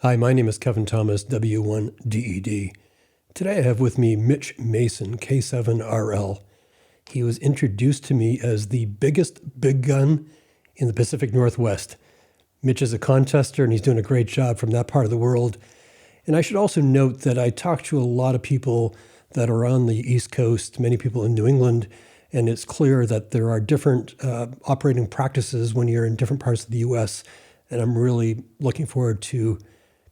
Hi, my name is Kevin Thomas, W1DED. Today I have with me Mitch Mason K7RL. He was introduced to me as the biggest big gun in the Pacific Northwest. Mitch is a contester and he's doing a great job from that part of the world. And I should also note that I talked to a lot of people that are on the East Coast, many people in New England, and it's clear that there are different operating practices when you're in different parts of the U.S. And I'm really looking forward to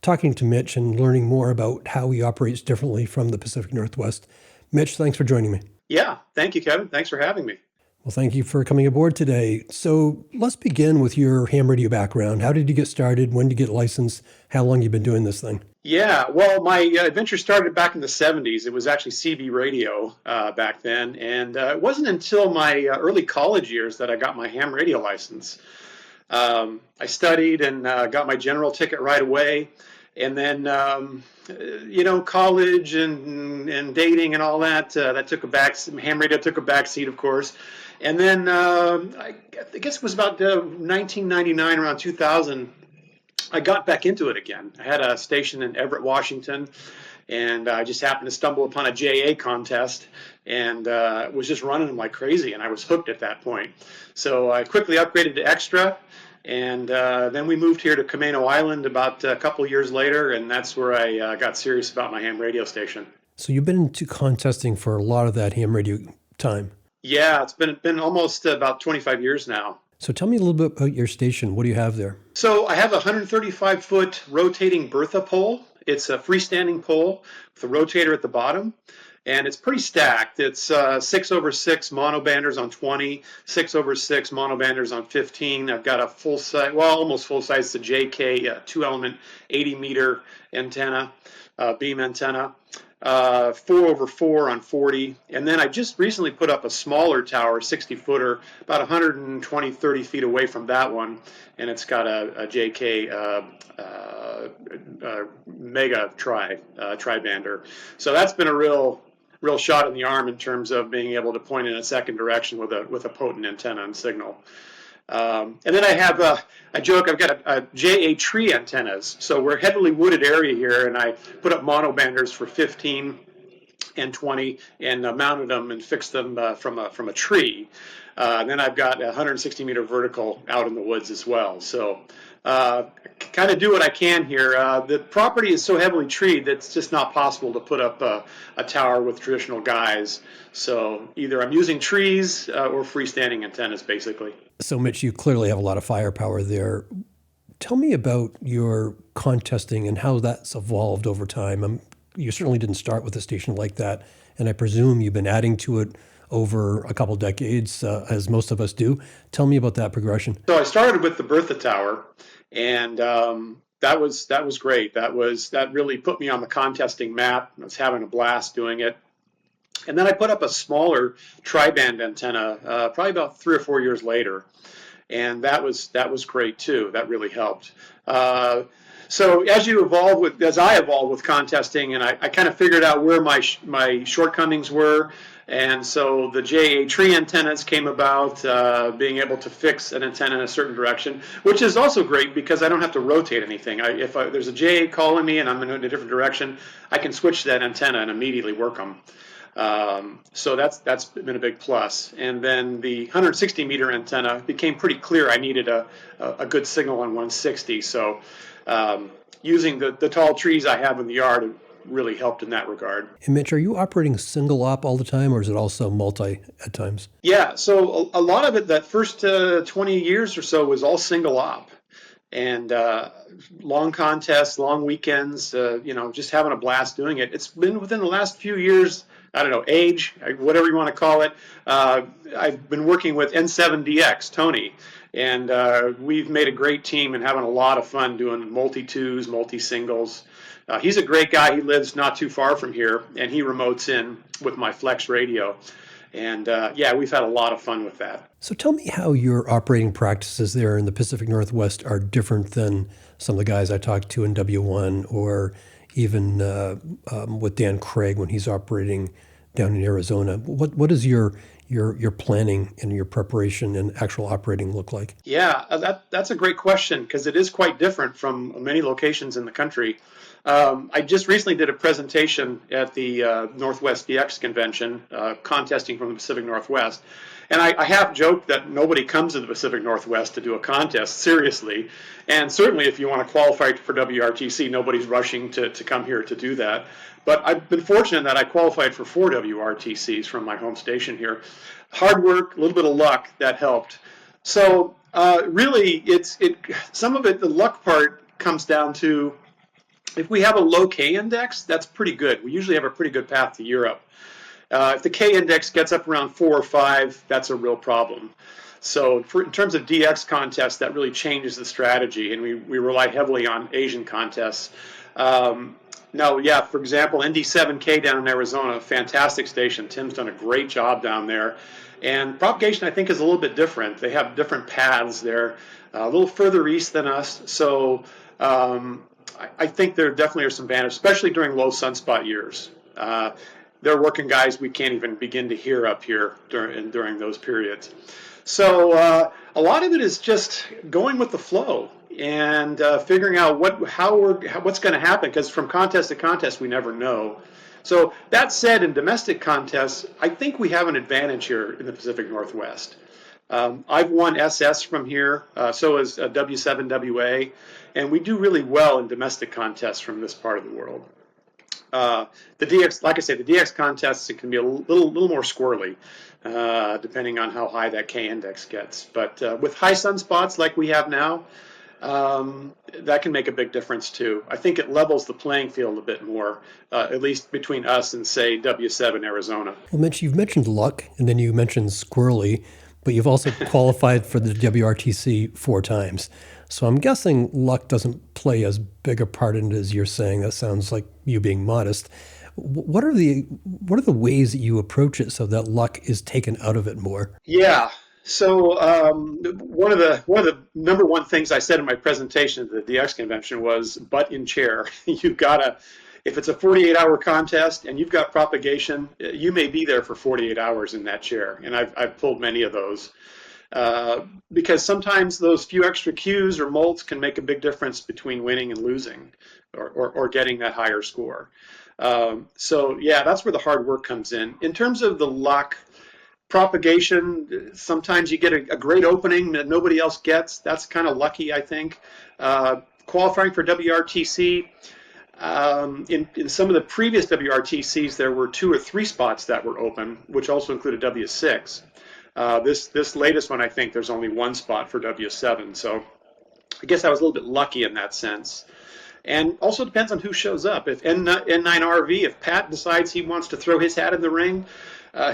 talking to Mitch and learning more about how he operates differently from the Pacific Northwest. Mitch, thanks for joining me. Yeah, thank you, Kevin. Thanks for having me. Well, thank you for coming aboard today. So let's begin with your ham radio background. How did you get started? When did you get licensed? How long have you been doing this thing? Yeah, well, my adventure started back in the 70s. It was actually CB radio back then. And it wasn't until my early college years that I got my ham radio license. I studied and got my general ticket right away. And then, college and dating and all that, that took ham radio took a back seat, of course. And then I guess it was about 1999, around 2000, I got back into it again. I had a station in Everett, Washington, and I just happened to stumble upon a JA contest and was just running them like crazy, and I was hooked at that point. So I quickly upgraded to extra. And then we moved here to Camano Island about a couple years later, and that's where I got serious about my ham radio station. So you've been into contesting for a lot of that ham radio time. Yeah, it's been almost about 25 years now. So tell me a little bit about your station. What do you have there? So I have a 135-foot rotating Bertha pole. It's a freestanding pole with a rotator at the bottom. And it's pretty stacked. It's 6/6 monobanders on 20, 6/6 monobanders on 15. I've got a full size, well, almost full size, the JK 2-element 80-meter antenna, beam antenna, 4/4 on 40. And then I just recently put up a smaller tower, 60-footer, about 120, 30 feet away from that one. And it's got a JK mega tribander. So that's been a real shot in the arm in terms of being able to point in a second direction with a potent antenna and signal. And then I have a joke. I've got a JA tree antennas. So we're a heavily wooded area here, and I put up monobanders for 15 and 20 and mounted them and fixed them from a tree. And then I've got a 160-meter vertical out in the woods as well. So kind of do what I can here. The property is so heavily treed that it's just not possible to put up a tower with traditional guys. So either I'm using trees or freestanding antennas, basically. So Mitch, you clearly have a lot of firepower there. Tell me about your contesting and how that's evolved over time. You certainly didn't start with a station like that, and I presume you've been adding to it over a couple decades, as most of us do. Tell me about that progression. So I started with the Bertha tower, and that was great. That really put me on the contesting map. I was having a blast doing it. And then I put up a smaller tri-band antenna probably about 3 or 4 years later, and that was great too. That really helped. So as I evolved with contesting, and I kind of figured out where my shortcomings were. And so the JA tree antennas came about, being able to fix an antenna in a certain direction, which is also great because I don't have to rotate anything. If there's a JA calling me and I'm in a different direction, I can switch that antenna and immediately work them. So that's been a big plus. And then the 160-meter antenna became pretty clear. I needed a good signal on 160. So using the tall trees I have in the yard really helped in that regard. And Mitch, are you operating single op all the time, or is it also multi at times? Yeah, so a lot of it, that first 20 years or so, was all single op. And long contests, long weekends, just having a blast doing it. It's been within the last few years, I don't know, age, whatever you want to call it. I've been working with N7DX, Tony, and we've made a great team and having a lot of fun doing multi-twos, multi-singles. He's a great guy. He lives not too far from here, and he remotes in with my Flex radio. And we've had a lot of fun with that. So tell me how your operating practices there in the Pacific Northwest are different than some of the guys I talked to in W1, or even with Dan Craig when he's operating down in Arizona. What is your your planning and your preparation and actual operating look like? Yeah, that's a great question because it is quite different from many locations in the country. I just recently did a presentation at the Northwest DX convention, contesting from the Pacific Northwest. And I have joked that nobody comes to the Pacific Northwest to do a contest, seriously. And certainly if you want to qualify for WRTC, nobody's rushing to come here to do that. But I've been fortunate that I qualified for 4 WRTCs from my home station here. Hard work, a little bit of luck, that helped. So really, some of it, the luck part comes down to if we have a low K index, that's pretty good. We usually have a pretty good path to Europe. If the K index gets up around 4 or 5, that's a real problem. So in terms of DX contests, that really changes the strategy, and we rely heavily on Asian contests. Now, yeah, for example, ND7K down in Arizona, fantastic station. Tim's done a great job down there. And propagation, I think, is a little bit different. They have different paths. They're a little further east than us. So I think there definitely are some advantages, especially during low sunspot years. They're working guys we can't even begin to hear up here during those periods. So a lot of it is just going with the flow and figuring out what's going to happen, because from contest to contest we never know. So that said, in domestic contests, I think we have an advantage here in the Pacific Northwest. I've won SS from here, so has W7WA, and we do really well in domestic contests from this part of the world. The DX, like I say, the DX contests, it can be a little more squirrely, depending on how high that K index gets. But with high sunspots like we have now, that can make a big difference too. I think it levels the playing field a bit more, at least between us and, say, W7 Arizona. Well, Mitch, you've mentioned luck, and then you mentioned squirrely, but you've also qualified for the WRTC 4 times. So I'm guessing luck doesn't play as big a part in it as you're saying. That sounds like you being modest. What are the ways that you approach it so that luck is taken out of it more? Yeah. So one of the number one things I said in my presentation at the DX convention was butt in chair. You've got to, if it's a 48-hour contest and you've got propagation, you may be there for 48 hours in that chair. And I've pulled many of those. Because sometimes those few extra cues or molts can make a big difference between winning and losing, or getting that higher score. So yeah, that's where the hard work comes in. In terms of the luck, propagation, sometimes you get a great opening that nobody else gets. That's kind of lucky, I think. Qualifying for WRTC, in some of the previous WRTCs, there were 2 or 3 spots that were open, which also included W6. This latest one, I think there's only 1 spot for W7, so I guess I was a little bit lucky in that sense. And also depends on who shows up. If N9RV, if Pat decides he wants to throw his hat in the ring,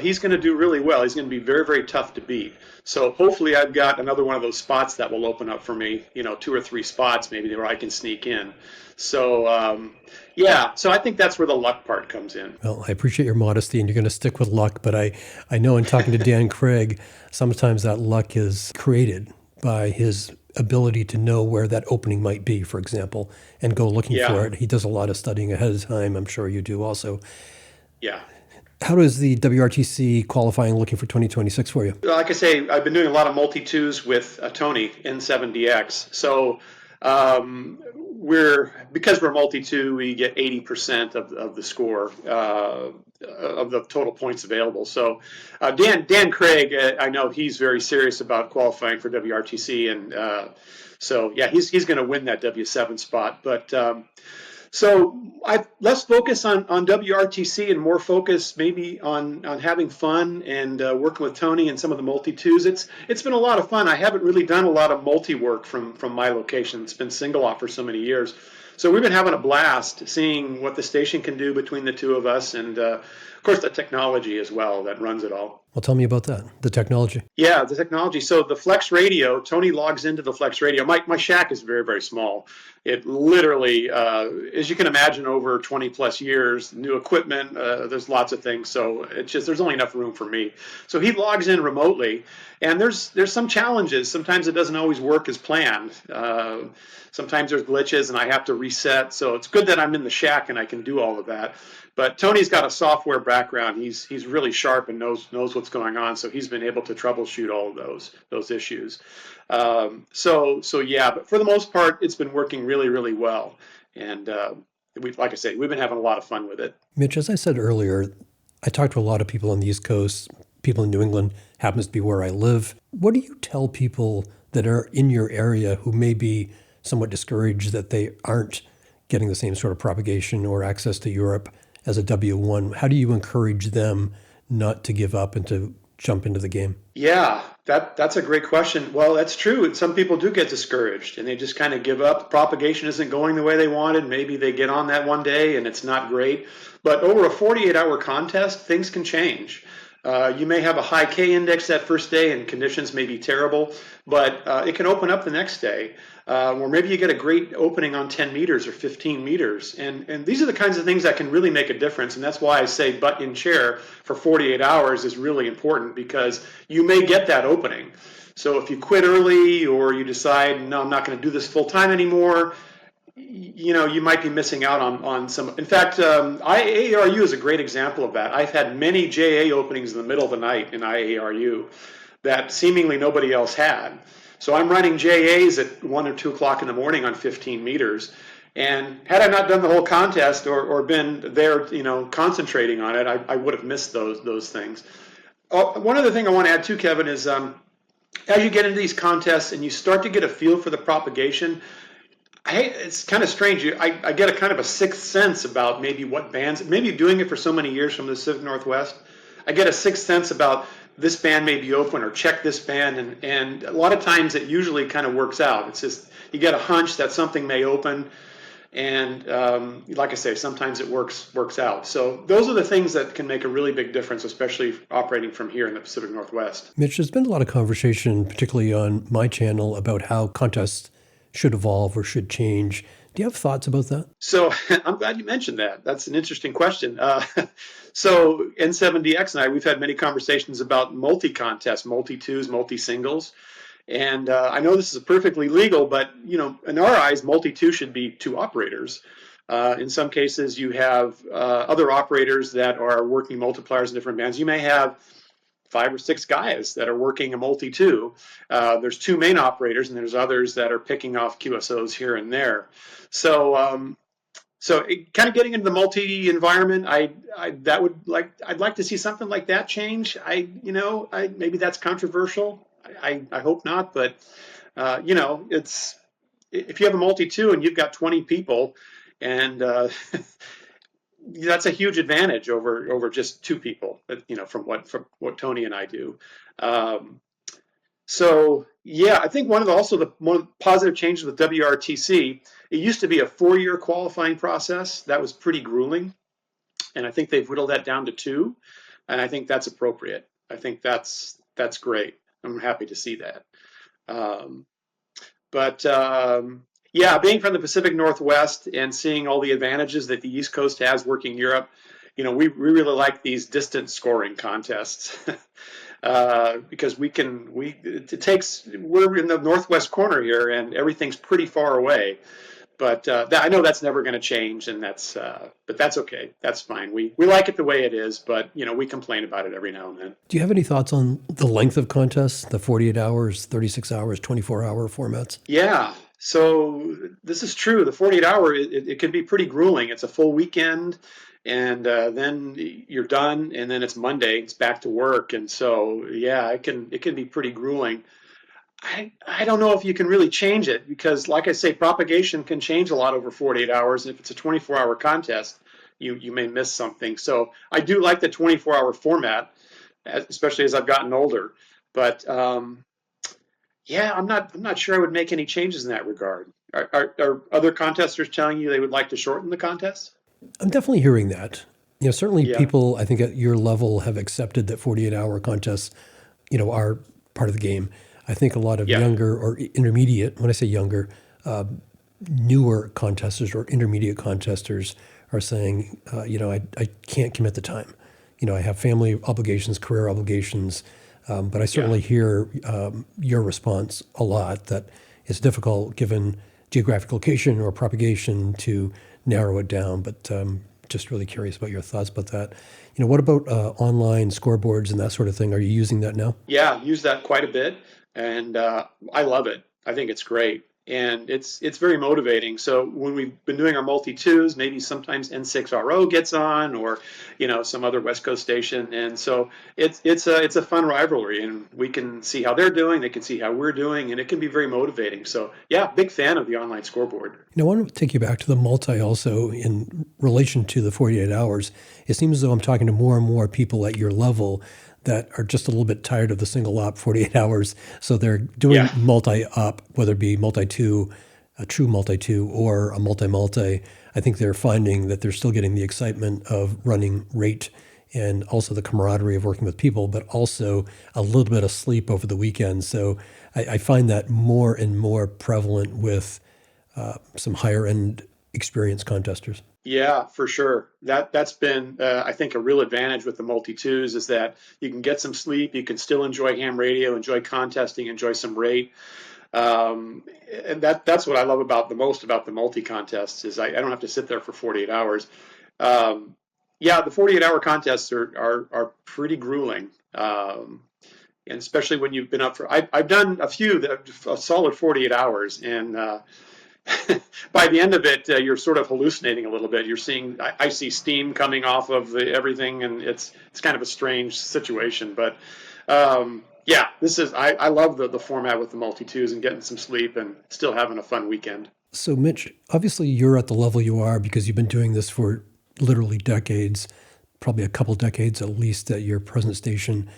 he's going to do really well. He's going to be very, very tough to beat. So hopefully I've got another one of those spots that will open up for me, 2 or 3 spots maybe where I can sneak in. So yeah, so I think that's where the luck part comes in. Well, I appreciate your modesty, and you're going to stick with luck, but I know in talking to Dan Craig, sometimes that luck is created by his ability to know where that opening might be, for example, and go looking for it. He does a lot of studying ahead of time. I'm sure you do also. Yeah. How does the WRTC qualifying looking for 2026 for you? Like I say, I've been doing a lot of multi-twos with Tony, N7DX. So because we're multi-two, we get 80% of the score of the total points available. So Dan Craig, I know he's very serious about qualifying for WRTC, and so yeah, he's going to win that W7 spot. But so less focus on WRTC and more focus maybe on having fun and working with Tony and some of the multi-twos. It's been a lot of fun. I haven't really done a lot of multi-work from my location. It's been single op for so many years. So we've been having a blast seeing what the station can do between the two of us, and of course the technology as well that runs it all. Well, tell me about that, the technology. Yeah, the technology. So the Flex Radio, Tony logs into the Flex Radio. My shack is very, very small. It literally, as you can imagine, over 20 plus years, new equipment, there's lots of things. So it's just, there's only enough room for me. So he logs in remotely, And there's some challenges. Sometimes it doesn't always work as planned. Sometimes there's glitches and I have to reset. So it's good that I'm in the shack and I can do all of that. But Tony's got a software background. He's really sharp and knows what's going on. So he's been able to troubleshoot all of those issues. So yeah, but for the most part, it's been working really, really well. And like I said, we've been having a lot of fun with it. Mitch, as I said earlier, I talked to a lot of people on the East Coast, people in New England, happens to be where I live. What do you tell people that are in your area who may be somewhat discouraged that they aren't getting the same sort of propagation or access to Europe as a W1? How do you encourage them not to give up and to jump into the game? Yeah, that's a great question. Well, that's true. Some people do get discouraged and they just kind of give up. Propagation isn't going the way they wanted. Maybe they get on that one day and it's not great. But over a 48-hour contest, things can change. You may have a high K index that first day and conditions may be terrible, but it can open up the next day. Or maybe you get a great opening on 10 meters or 15 meters. And these are the kinds of things that can really make a difference. And that's why I say butt in chair for 48 hours is really important, because you may get that opening. So if you quit early or you decide, no, I'm not going to do this full time anymore, you might be missing out on some. In fact, IARU is a great example of that. I've had many JA openings in the middle of the night in IARU that seemingly nobody else had. So I'm running JAs at 1 or 2 o'clock in the morning on 15 meters. And had I not done the whole contest or been there, concentrating on it, I would have missed those things. One other thing I want to add too, Kevin, is as you get into these contests and you start to get a feel for the propagation, it's kind of strange. I get a kind of a sixth sense about maybe what bands, maybe doing it for so many years from the Pacific Northwest, I get a sixth sense about this band may be open or check this band. And a lot of times it usually kind of works out. It's just, you get a hunch that something may open. And like I say, sometimes it works out. So those are the things that can make a really big difference, especially operating from here in the Pacific Northwest. Mitch, there's been a lot of conversation, particularly on my channel, about how contests should evolve or should change. Do you have thoughts about that? So I'm glad you mentioned that. That's an interesting question. So N7DX and I, we've had many conversations about multi-contests, multi-twos, multi-singles. And I know this is perfectly legal, but in our eyes, multi-two should be 2 operators. In some cases, you have other operators that are working multipliers in different bands. You may have 5 or 6 guys that are working a multi-two. There's 2 main operators, and there's others that are picking off QSOs here and there. So, kind of getting into the multi environment, I'd like to see something like that change. Maybe that's controversial. I hope not, but it's, if you have a multi-two and you've got 20 people, and that's a huge advantage over just 2 people, from what Tony and I do. So yeah, I think one of the positive changes with WRTC, it used to be a 4-year qualifying process. That was pretty grueling, and I think they've whittled that down to 2, and I think that's appropriate. I think that's great. I'm happy to see that. Yeah, being from the Pacific Northwest and seeing all the advantages that the East Coast has working Europe, we really like these distance scoring contests because we're in the northwest corner here and everything's pretty far away. But I know that's never going to change, and but that's okay. That's fine. We like it the way it is, but we complain about it every now and then. Do you have any thoughts on the length of contests, the 48 hours, 36 hours, 24-hour formats? Yeah. So this is true. The 48-hour, it can be pretty grueling. It's a full weekend, and then you're done, and then it's Monday. It's back to work, and so yeah, it can be pretty grueling. I don't know if you can really change it, because like I say, propagation can change a lot over 48 hours. And if it's a 24-hour contest, you may miss something. So I do like the 24-hour format, especially as I've gotten older. But yeah, I'm not sure I would make any changes in that regard. Are other contesters telling you they would like to shorten the contest? I'm definitely hearing that. Certainly people, I think at your level, have accepted that 48-hour contests, are part of the game. I think a lot of younger or intermediate, when I say younger, newer contesters or intermediate contesters are saying, I can't commit the time. I have family obligations, career obligations. But I certainly hear your response a lot, that it's difficult given geographic location or propagation to narrow it down. But just really curious about your thoughts about that. What about online scoreboards and that sort of thing? Are you using that now? Yeah, use that quite a bit, and I love it. I think it's great, and it's very motivating. So when we've been doing our multi-twos, maybe sometimes N6RO gets on, or some other West Coast station, and so it's a fun rivalry, and we can see how they're doing, they can see how we're doing, and it can be very motivating. So yeah, big fan of the online scoreboard. I want to take you back to the multi also in relation to the 48 hours. It seems as though I'm talking to more and more people at your level that are just a little bit tired of the single op 48 hours. So they're doing multi-op, whether it be multi-two, a true multi-two, or a multi-multi. I think they're finding that they're still getting the excitement of running rate and also the camaraderie of working with people, but also a little bit of sleep over the weekend. So I find that more and more prevalent with some higher end experienced contesters. Yeah, for sure. That's been, I think, a real advantage with the multi-twos is that you can get some sleep, you can still enjoy ham radio, enjoy contesting, enjoy some rate. And that's what I love about the most about the multi-contests is I don't have to sit there for 48 hours. Yeah, the 48-hour contests are pretty grueling. And especially when you've been up for, I've done a few that a solid 48 hours, and by the end of it, you're sort of hallucinating a little bit. You're seeing, I see steam coming off of everything, and it's kind of a strange situation. But yeah, I love the format with the multi-twos and getting some sleep and still having a fun weekend. So Mitch, obviously you're at the level you are because you've been doing this for literally decades, probably a couple decades at least at your present station.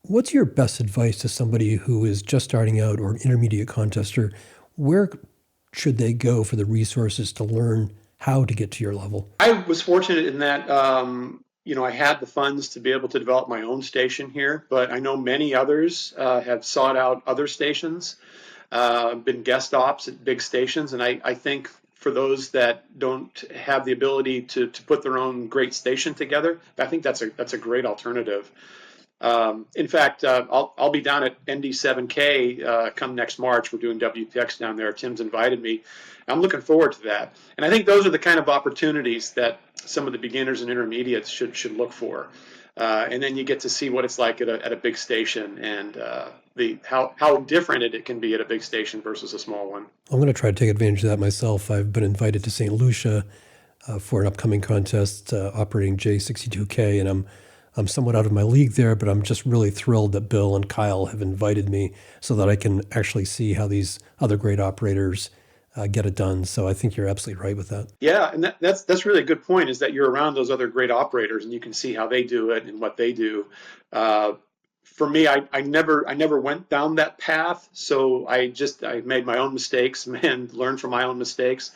What's your best advice to somebody who is just starting out or an intermediate contester? Where should they go for the resources to learn how to get to your level? I was fortunate in that, I had the funds to be able to develop my own station here, but I know many others have sought out other stations, been guest ops at big stations, and I think for those that don't have the ability to put their own great station together, I think that's a great alternative. In fact, I'll be down at ND7K come next March. We're doing WPX down there. Tim's invited me. I'm looking forward to that. And I think those are the kind of opportunities that some of the beginners and intermediates should look for. And then you get to see what it's like at a big station and how different it can be at a big station versus a small one. I'm going to try to take advantage of that myself. I've been invited to St. Lucia for an upcoming contest operating J62K, and I'm somewhat out of my league there, but I'm just really thrilled that Bill and Kyle have invited me so that I can actually see how these other great operators get it done. So I think you're absolutely right with that. Yeah, and that's really a good point, is that you're around those other great operators and you can see how they do it and what they do. For me, I never went down that path, so I made my own mistakes and learned from my own mistakes.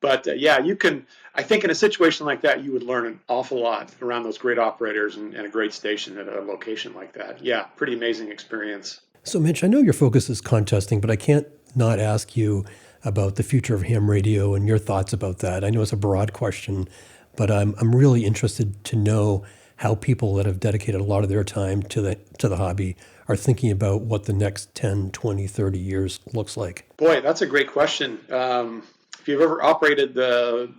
But yeah, you can. I think in a situation like that, you would learn an awful lot around those great operators and a great station at a location like that. Yeah, pretty amazing experience. So Mitch, I know your focus is contesting, but I can't not ask you about the future of ham radio and your thoughts about that. I know it's a broad question, but I'm really interested to know how people that have dedicated a lot of their time to the hobby are thinking about what the next 10, 20, 30 years looks like. Boy, that's a great question. If you've ever operated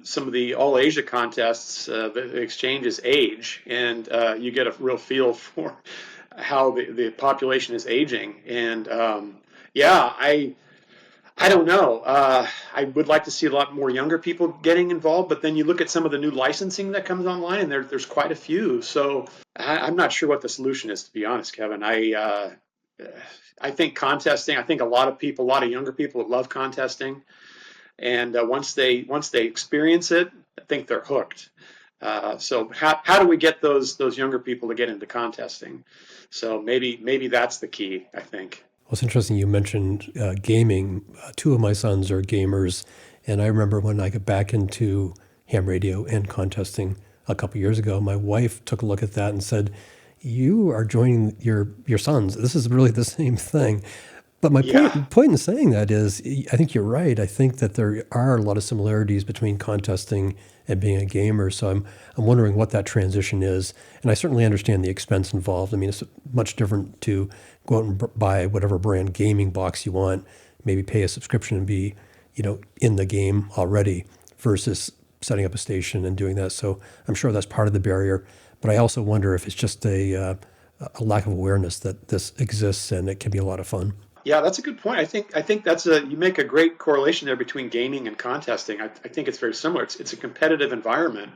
some of the All Asia contests, the exchanges age, and you get a real feel for how the population is aging. And yeah, I don't know. I would like to see a lot more younger people getting involved, but then you look at some of the new licensing that comes online, and there's quite a few. So I'm not sure what the solution is, to be honest, Kevin. I think contesting. I think a lot of younger people love contesting, and once they experience it, I think they're hooked. So how do we get those younger people to get into contesting? So maybe that's the key, I think. Well, it's interesting you mentioned gaming. Two of my sons are gamers, and I remember when I got back into ham radio and contesting a couple years ago, my wife took a look at that and said, "You are joining your sons. This is really the same thing." But my Yeah. point in saying that is, I think you're right. I think that there are a lot of similarities between contesting and being a gamer. So I'm wondering what that transition is. And I certainly understand the expense involved. I mean, it's much different to go out and buy whatever brand gaming box you want, maybe pay a subscription and be, in the game already versus setting up a station and doing that. So I'm sure that's part of the barrier. But I also wonder if it's just a lack of awareness that this exists and it can be a lot of fun. Yeah, that's a good point. I think that's you make a great correlation there between gaming and contesting. I think it's very similar. It's a competitive environment.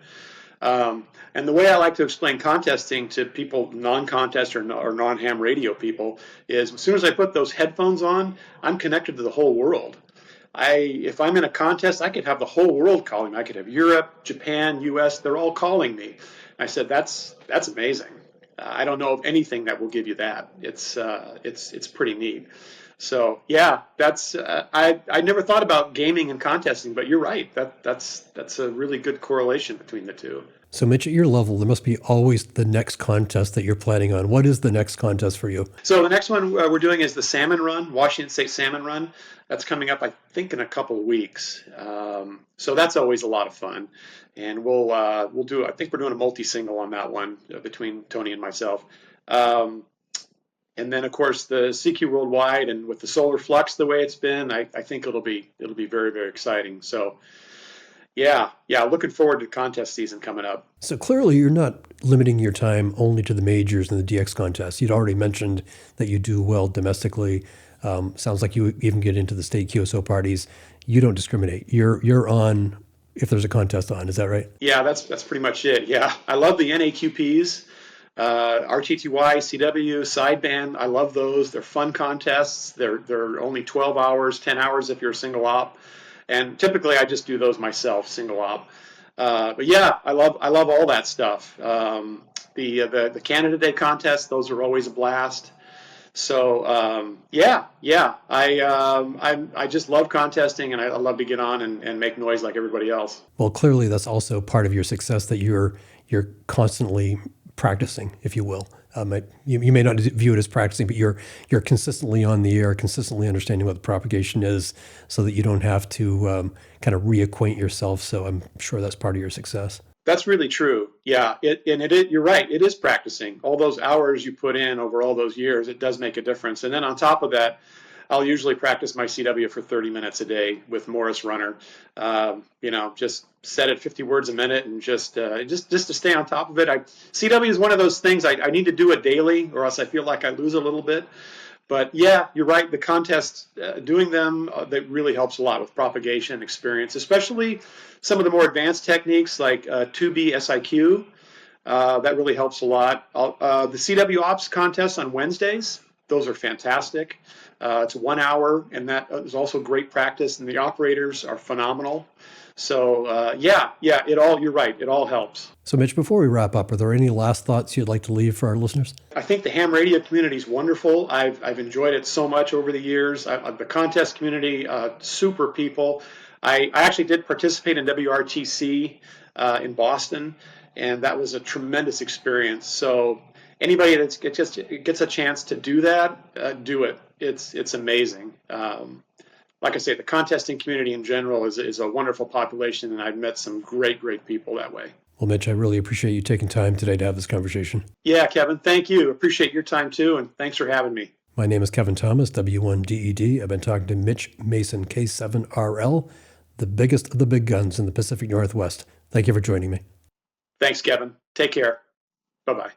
And the way I like to explain contesting to people, non-contest or non-ham radio people, is as soon as I put those headphones on, I'm connected to the whole world. If I'm in a contest, I could have the whole world calling me. I could have Europe, Japan, U.S. They're all calling me. I said, that's amazing. I don't know of anything that will give you that. It's pretty neat. So yeah, that's I never thought about gaming and contesting, but you're right. That's a really good correlation between the two. So, Mitch, at your level, there must be always the next contest that you're planning on. What is the next contest for you? So the next one we're doing is the Salmon Run, Washington State Salmon Run. That's coming up, I think, in a couple of weeks. So that's always a lot of fun, and we'll do. I think we're doing a multi-single on that one between Tony and myself. And then, of course, the CQ Worldwide, and with the solar flux the way it's been, I think it'll be very, very exciting. So yeah, looking forward to contest season coming up. So clearly you're not limiting your time only to the majors and the DX contests. You'd already mentioned that you do well domestically. Sounds like you even get into the state QSO parties. You don't discriminate. You're on if there's a contest on. Is that right? Yeah, that's pretty much it. Yeah, I love the NAQPs, RTTY, CW, sideband. I love those. They're fun contests. They're only 12 hours, 10 hours if you're a single op. And typically, I just do those myself, single op. But yeah, I love all that stuff. The Canada Day contests, those are always a blast. So I just love contesting, and I love to get on and make noise like everybody else. Well, clearly that's also part of your success that you're constantly practicing, if you will. You may not view it as practicing, but you're consistently on the air, consistently understanding what the propagation is, so that you don't have to kind of reacquaint yourself. So I'm sure that's part of your success. That's really true. Yeah, you're right. It is practicing. All those hours you put in over all those years, it does make a difference. And then on top of that, I'll usually practice my CW for 30 minutes a day with Morris Runner. Just set it 50 words a minute, and just to stay on top of it. CW is one of those things I need to do it daily, or else I feel like I lose a little bit. But yeah, you're right. The contests, doing them, that really helps a lot with propagation experience, especially some of the more advanced techniques like 2B SIQ. That really helps a lot. The CW Ops contests on Wednesdays, those are fantastic. It's 1 hour, and that is also great practice, and the operators are phenomenal. So you're right. It all helps. So Mitch, before we wrap up, are there any last thoughts you'd like to leave for our listeners? I think the ham radio community is wonderful. I've enjoyed it so much over the years. The contest community, super people. I actually did participate in WRTC in Boston, and that was a tremendous experience. So anybody that gets a chance to do that, do it. It's amazing. Like I say, the contesting community in general is a wonderful population, and I've met some great people that way. Well, Mitch, I really appreciate you taking time today to have this conversation. Yeah, Kevin, thank you. Appreciate your time too, and thanks for having me. My name is Kevin Thomas, W1DED. I've been talking to Mitch Mason K7RL, the biggest of the big guns in the Pacific Northwest. Thank you for joining me. Thanks, Kevin. Take care. Bye-bye.